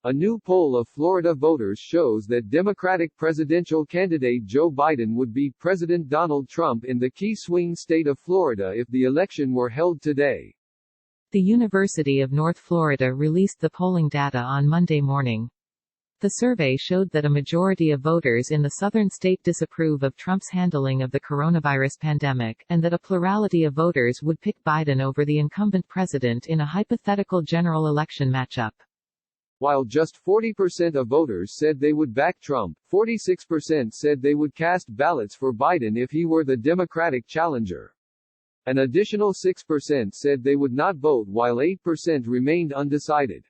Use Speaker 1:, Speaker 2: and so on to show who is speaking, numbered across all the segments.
Speaker 1: A new poll of Florida voters shows that Democratic presidential candidate Joe Biden would beat President Donald Trump in the key swing state of Florida if the election were held today.
Speaker 2: The University of North Florida released the polling data on Monday morning. The survey showed that a majority of voters in the southern state disapprove of Trump's handling of the coronavirus pandemic, and that a plurality of voters would pick Biden over the incumbent president in a hypothetical general election matchup.
Speaker 1: While just 40% of voters said they would back Trump, 46% said they would cast ballots for Biden if he were the Democratic challenger. An additional 6% said they would not vote while 8% remained undecided.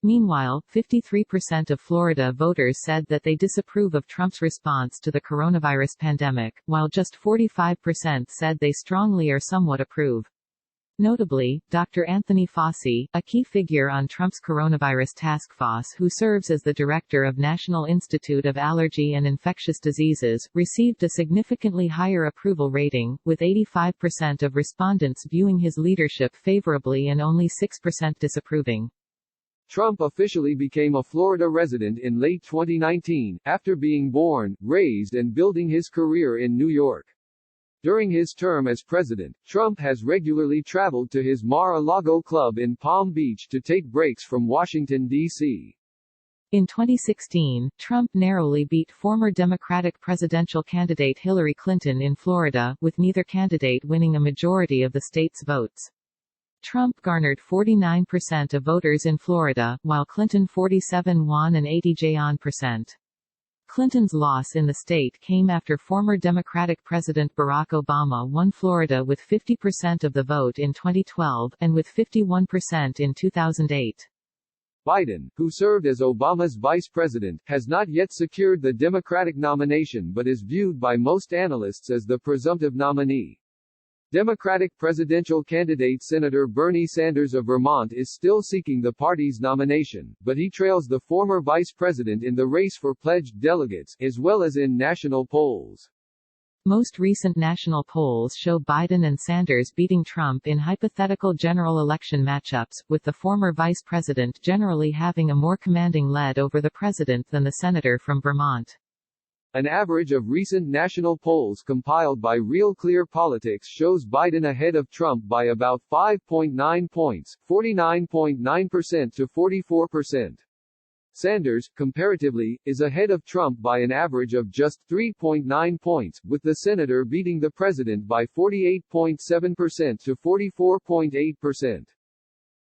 Speaker 2: Meanwhile, 53% of Florida voters said that they disapprove of Trump's response to the coronavirus pandemic, while just 45% said they strongly or somewhat approve. Notably, Dr. Anthony Fauci, a key figure on Trump's coronavirus task force who serves as the director of National Institute of Allergy and Infectious Diseases, received a significantly higher approval rating, with 85% of respondents viewing his leadership favorably and only 6% disapproving.
Speaker 1: Trump officially became a Florida resident in late 2019, after being born, raised and building his career in New York. During his term as president, Trump has regularly traveled to his Mar-a-Lago club in Palm Beach to take breaks from Washington, D.C.
Speaker 2: In 2016, Trump narrowly beat former Democratic presidential candidate Hillary Clinton in Florida, with neither candidate winning a majority of the state's votes. Trump garnered 49% of voters in Florida, while Clinton 47% and 80%. Clinton's loss in the state came after former Democratic President Barack Obama won Florida with 50% of the vote in 2012, and with 51% in 2008.
Speaker 1: Biden, who served as Obama's vice president, has not yet secured the Democratic nomination but is viewed by most analysts as the presumptive nominee. Democratic presidential candidate Senator Bernie Sanders of Vermont is still seeking the party's nomination, but he trails the former vice president in the race for pledged delegates, as well as in national polls.
Speaker 2: Most recent national polls show Biden and Sanders beating Trump in hypothetical general election matchups, with the former vice president generally having a more commanding lead over the president than the senator from Vermont.
Speaker 1: An average of recent national polls compiled by Real Clear Politics shows Biden ahead of Trump by about 5.9 points, 49.9% to 44%. Sanders, comparatively, is ahead of Trump by an average of just 3.9 points, with the senator beating the president by 48.7% to 44.8%.